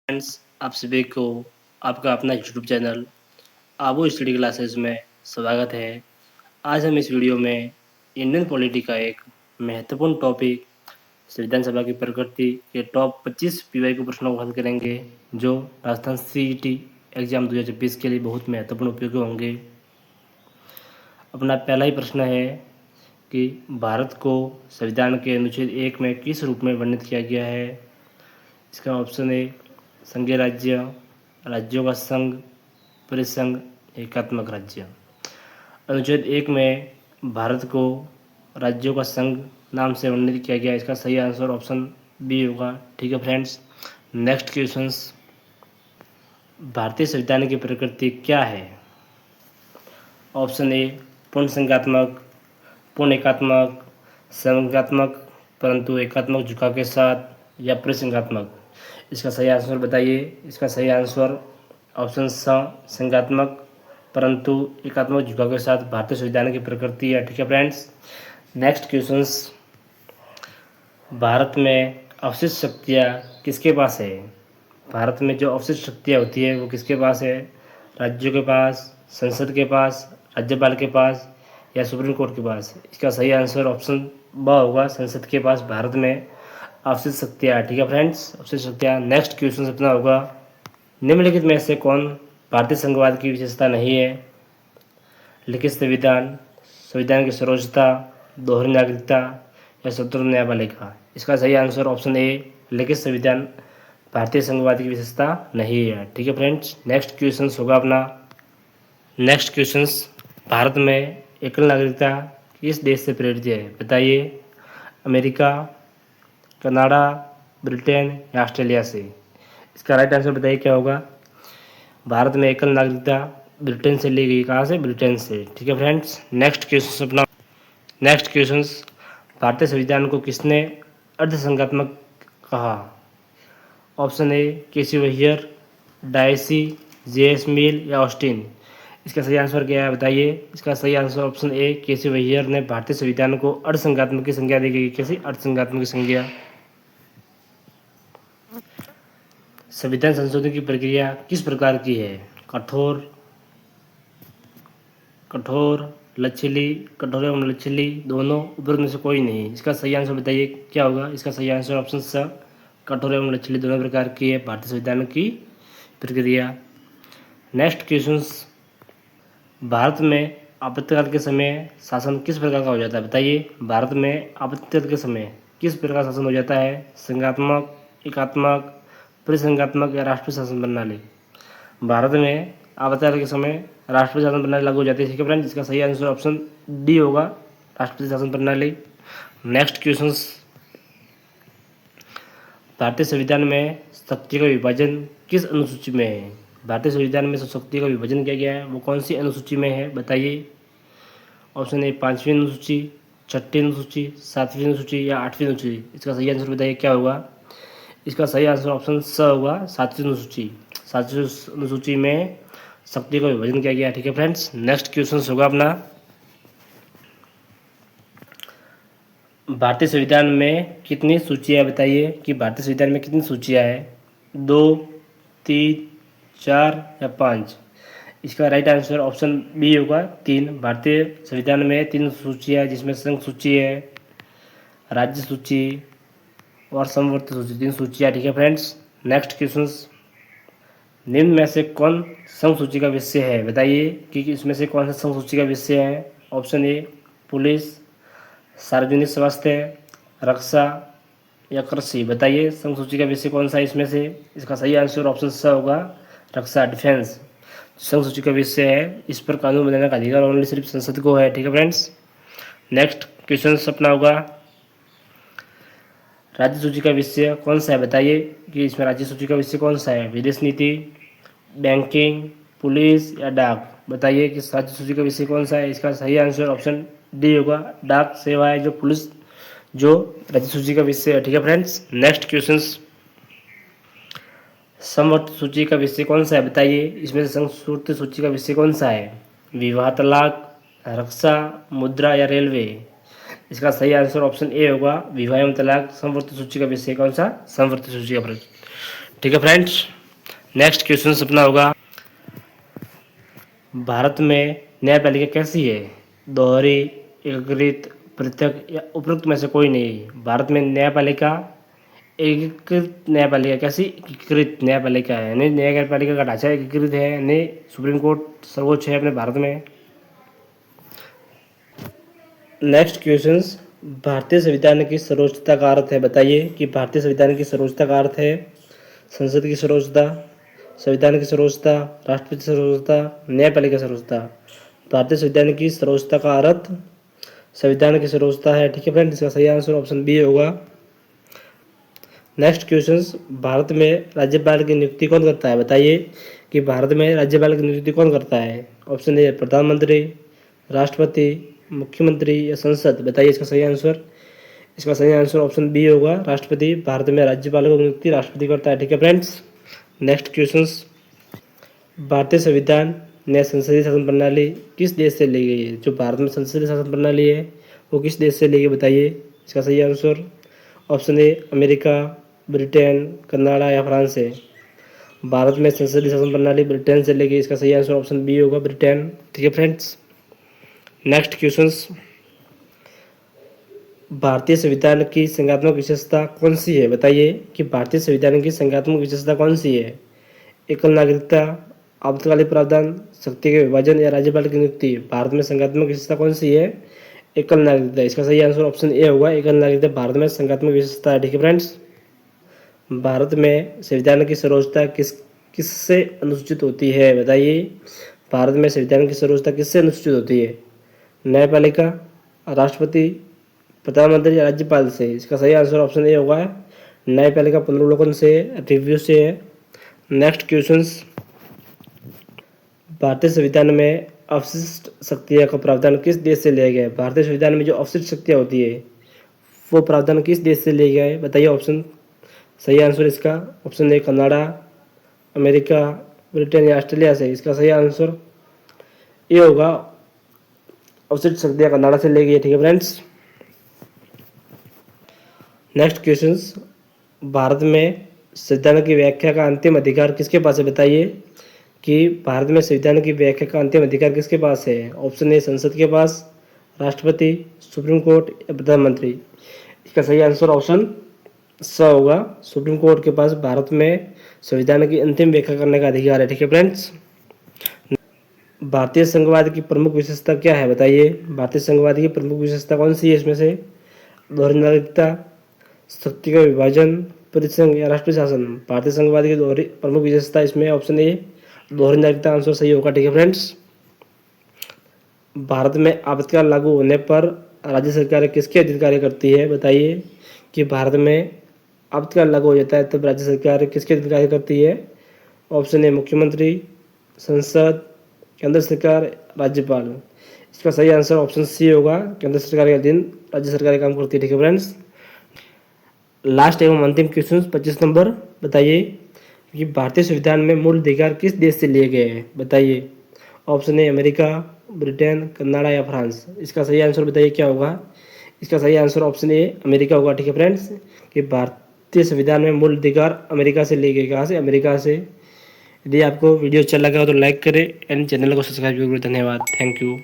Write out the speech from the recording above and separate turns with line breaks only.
Friends, आप सभी को आपका अपना YouTube channel Abu study classes में स्वागत है। आज हम इस वीडियो में इंडियन पॉलिटी का एक महत्वपूर्ण टॉपिक संविधान सभा की प्रकृति के टॉप 25 पीवाईक्यू प्रश्नों को हल करेंगे, जो राजस्थान सीईटी एग्जाम 2026 के लिए बहुत महत्वपूर्ण उपयोगी होंगे। अपना पहला ही प्रश्न है कि भारत को संविधान के अनुच्छेद 1 में किस रूप में वर्णित किया गया है। इसका ऑप्शन है संघीय राज्य, राज्यों का संघ, परिसंघ, एकात्मक राज्य। अनुच्छेद 1 में भारत को राज्यों का संघ नाम से वर्णित किया गया। इसका सही आंसर ऑप्शन बी होगा। ठीक है फ्रेंड्स, नेक्स्ट क्वेश्चंस, भारतीय संविधान की प्रकृति क्या है। ऑप्शन ए पूर्ण संघात्मक, पूर्ण एकात्मक, संघात्मक परंतु एकात्मक झुकाव के साथ, या परिसंघात्मक। इसका सही आंसर बताइए। इसका सही आंसर ऑप्शन संघात्मक परंतु एकात्मक झुकाव के साथ भारतीय संविधान की प्रकृति है। ठीक है फ्रेंड्स, नेक्स्ट क्वेश्चंस, भारत में अवशिष्ट शक्तियाँ किसके पास है। भारत में जो अवशिष्ट शक्तियाँ होती है वो किसके पास है। राज्यों के पास, संसद के पास, राज्यपाल के पास, या सुप्रीम कोर्ट के पास। इसका सही आंसर ऑप्शन ब होगा, संसद के पास भारत में अवशिष्ट शक्तियाँ। ठीक है फ्रेंड्स, अवशिष्ट शक्तियाँ। नेक्स्ट क्वेश्चन अपना होगा, निम्नलिखित में से कौन भारतीय संघवाद की विशेषता नहीं है। लिखित संविधान, संविधान की सर्वोच्चता, दोहरी नागरिकता, या स्वतंत्र न्यायपालिका। इसका सही आंसर ऑप्शन ए, लिखित संविधान भारतीय संघवाद की विशेषता नहीं है। ठीक है फ्रेंड्स, नेक्स्ट क्वेश्चन होगा अपना, नेक्स्ट क्वेश्चन, भारत में एकल नागरिकता किस देश से प्रेरित है। बताइए, अमेरिका, कनाडा, ब्रिटेन, या ऑस्ट्रेलिया से। इसका राइट आंसर बताइए क्या होगा। भारत में एकल नागरिकता ब्रिटेन से ली गई। कहाँ से? ब्रिटेन से। ठीक है फ्रेंड्स, नेक्स्ट क्वेश्चन अपना, नेक्स्ट क्वेश्चन, भारतीय संविधान को किसने अर्धसंघात्मक कहा। Option A K C Wheare, Dicey, J S Mill, या ऑस्टिन। इसका सही आंसर क्या है बताइए। इसका सही आंसर ऑप्शन ए केसी वैयर ने भारतीय संविधान को अर्धसंघात्मक की संज्ञा दी गई। कैसी अर्धसंघात्मक की संज्ञा। संविधान संशोधन की प्रक्रिया किस प्रकार की है। कठोर, लचीली, कठोर एवं लचीली, दोनों, उपरोक्त में से कोई नहीं। इसका सही आंसर बताइए क्या होगा। इसका सही आंसर ऑप्शन स, कठोर एवं लचीली दोनों प्रकार की है भारतीय संविधान की प्रक्रिया। नेक्स्ट क्वेश्चन, भारत में आपातकाल के समय शासन किस प्रकार का हो जाता है। बताइए, भारत में आपातकाल के समय किस प्रकार शासन हो जाता है। संघात्मक, एकात्मक, परिसंघात्मक, या राष्ट्रीय शासन प्रणाली। भारत में आपातकाल के समय राष्ट्रीय शासन प्रणाली लागू हो जाती है। ठीक है फ्रेंड, इसका सही आंसर ऑप्शन डी होगा, राष्ट्रीय शासन प्रणाली। नेक्स्ट क्वेश्चन, भारतीय संविधान में शक्ति का विभाजन किस अनुसूची में है। भारतीय संविधान में शक्ति का विभाजन किया गया है वो कौन सी अनुसूची में है बताइए। ऑप्शन ए 5वीं अनुसूची, 6ठी अनुसूची, 7वीं अनुसूची, या 8वीं अनुसूची। इसका सही आंसर बताइए क्या होगा। इसका सही आंसर ऑप्शन स होगा, 7वीं अनुसूची। 7वीं अनुसूची में शक्ति का विभाजन किया गया। ठीक है फ्रेंड्स, नेक्स्ट क्वेश्चन होगा अपना, भारतीय संविधान में कितनी सूचियाँ बताइए कि भारतीय संविधान में कितनी सूचियाँ हैं। 2, 3, 4, या 5। इसका राइट आंसर ऑप्शन बी होगा, 3। भारतीय संविधान में 3 सूचियाँ, जिसमें संघ सूची है, राज्य सूची और समवर्ती सूची, 3 सूचियाँ। ठीक है फ्रेंड्स, नेक्स्ट क्वेश्चन, निम्न में से कौन संघ सूची का विषय है बताइए कि इसमें से कौन सा संघ सूची का विषय है। ऑप्शन ए पुलिस, सार्वजनिक स्वास्थ्य, रक्षा, या कृषि। बताइए संघ सूची का विषय कौन सा है इसमें से। इसका सही आंसर ऑप्शन स होगा, रक्षा, डिफेंस। संघ सूची का विषय है, इस पर कानून बनाने का अधिकार ओनली सिर्फ संसद को है। ठीक है फ्रेंड्स, नेक्स्ट क्वेश्चन अपना होगा, राज्य सूची का विषय कौन सा है बताइए कि इसमें राज्य सूची का विषय कौन सा है। विदेश नीति, बैंकिंग, पुलिस, या डाक। बताइए कि राज्य सूची का विषय कौन सा है। इसका सही आंसर ऑप्शन डी होगा, डाक सेवाएं, जो पुलिस, जो राज्य सूची का विषय है। ठीक है फ्रेंड्स, नेक्स्ट क्वेश्चन, समवर्ती सूची का विषय कौन सा है बताइए। इसमें से समवर्ती सूची का विषय कौन सा है। विवाह, तलाक, रक्षा, मुद्रा, या रेलवे। इसका सही आंसर ऑप्शन ए होगा, विवाह एवं तलाक समवर्ती सूची का विषय कौन सा, समवर्ती सूची का प्रश्न। ठीक है फ्रेंड्स, नेक्स्ट क्वेश्चन अपना होगा, भारत में न्यायपालिका कैसी है? दोहरी, एकीकृत, पृथक या उपरोक्त में से कोई नहीं। भारत में न्यायपालिका एकीकृत न्यायपालिका कैसी? एकीकृत न्यायपालिका है, यानी न्यायपालिका का ढांचा एकीकृत है, यानी सुप्रीम कोर्ट सर्वोच्च है अपने भारत में। नेक्स्ट क्वेश्चन, भारतीय संविधान की सर्वोच्चता का अर्थ है, बताइए कि भारतीय संविधान की सर्वोच्चता का अर्थ है संसद की सर्वोच्चता, संविधान की सर्वोच्चता, राष्ट्रपति सर्वोच्चता, न्यायपालिका सर्वोच्चता। भारतीय संविधान की सर्वोच्चता का अर्थ संविधान की सर्वोच्चता है। ठीक है फ्रेंड, इसका सही आंसर ऑप्शन बी होगा। नेक्स्ट क्वेश्चन, भारत में राज्यपाल की नियुक्ति कौन करता है? बताइए कि भारत में राज्यपाल की नियुक्ति कौन करता है? ऑप्शन ए प्रधानमंत्री, राष्ट्रपति, मुख्यमंत्री या संसद। बताइए इसका सही आंसर। इसका सही आंसर ऑप्शन बी होगा, राष्ट्रपति। भारत में राज्यपाल की नियुक्ति राष्ट्रपति करता है। ठीक है फ्रेंड्स। नेक्स्ट क्वेश्चन, भारतीय संविधान ने संसदीय शासन प्रणाली किस देश से ली गई है? जो भारत में संसदीय शासन प्रणाली है वो किस देश से ली गई? बताइए इसका सही answer. Option A America, Britain, Canada या फ्रांस से। भारत में संसदीय शासन प्रणाली ब्रिटेन से ली गई। इसका सही आंसर ऑप्शन बी होगा, ब्रिटेन। ठीक है फ्रेंड्स। नेक्स्ट क्वेश्चंस, भारतीय संविधान की संज्ञात्मक विशेषता कौन सी है? बताइए कि भारतीय संविधान की संज्ञात्मक विशेषता कौन सी है? एकल नागरिकता, आपातकालीन प्रावधान, शक्ति के विभाजन या राज्यपाल की नियुक्ति। भारत में संज्ञात्मक विशेषता कौन सी है? एकल नागरिकता। इसका सही आंसर ऑप्शन ए होगा, एकल नागरिकता भारत में संज्ञात्मक विशेषता है। ठीक है फ्रेंड्स। भारत में संविधान की सर्वोच्चता किससे अनुसूचित होती है? बताइए भारत में संविधान की सर्वोच्चता किससे अनुसूचित होती है? न्यायपालिका, राष्ट्रपति, प्रधानमंत्री या राज्यपाल से। इसका सही आंसर ऑप्शन ए होगा, न्यायपालिका पुनर्विलोकन से, रिव्यू से है। नेक्स्ट क्वेश्चंस, भारतीय संविधान में अवशिष्ट शक्तियाँ का प्रावधान किस देश से लिया गया है? भारतीय संविधान में जो अवशिष्ट शक्तियाँ होती है वो प्रावधान किस देश से लिया गया है? बताइए ऑप्शन। सही आंसर इसका option A Canada, America, Britain या ऑस्ट्रेलिया से। इसका सही आंसर ये होगा, अवशिष्ट शक्तियाँ कनाडा से ली गई है। ठीक है फ्रेंड्स। नेक्स्ट क्वेश्चन, भारत में संविधान की व्याख्या का अंतिम अधिकार किसके पास है? बताइए कि भारत में संविधान की व्याख्या का अंतिम अधिकार किसके पास है? ऑप्शन ए संसद के पास, राष्ट्रपति, सुप्रीम कोर्ट या प्रधानमंत्री। इसका सही आंसर ऑप्शन स होगा, सुप्रीम कोर्ट के पास भारत में संविधान की अंतिम व्याख्या करने का अधिकार है। ठीक है फ्रेंड्स। भारतीय संघवाद की प्रमुख विशेषता क्या है? बताइए भारतीय संघवाद की प्रमुख विशेषता कौन सी है इसमें से? दोहरी नागरिकता, शक्ति का विभाजन, परिसंघ या राष्ट्रीय शासन। भारतीय संघवाद की दोहरी प्रमुख विशेषता इसमें ऑप्शन ए दोहरी नागरिकता आंसर सही होगा। ठीक है फ्रेंड्स। भारत में आपातकाल लागू होने पर राज्य सरकार किसके अधीन कार्य करती है? बताइए कि भारत में आपातकाल लागू हो जाता है तब राज्य सरकार किसके अधीन कार्य करती है? ऑप्शन ए मुख्यमंत्री, संसद, केंद्र सरकार, राज्यपाल। इसका सही आंसर ऑप्शन सी होगा, केंद्र सरकार के अधीन राज्य सरकार काम करती है। ठीक है फ्रेंड्स। लास्ट एवं अंतिम क्वेश्चन 25 नंबर, बताइए कि भारतीय संविधान में मूल अधिकार किस देश से लिए गए हैं? बताइए option A America, Britain, Canada या फ्रांस। इसका सही आंसर बताइए क्या होगा? इसका सही आंसर ऑप्शन ए अमेरिका होगा। ठीक है फ्रेंड्स, कि भारतीय संविधान में मूल अधिकार अमेरिका से लिए गए। कहाँ से? अमेरिका से। यदि आपको वीडियो अच्छा लगा हो तो लाइक करें एंड चैनल को सब्सक्राइब जरूर करें। धन्यवाद, थैंक यू।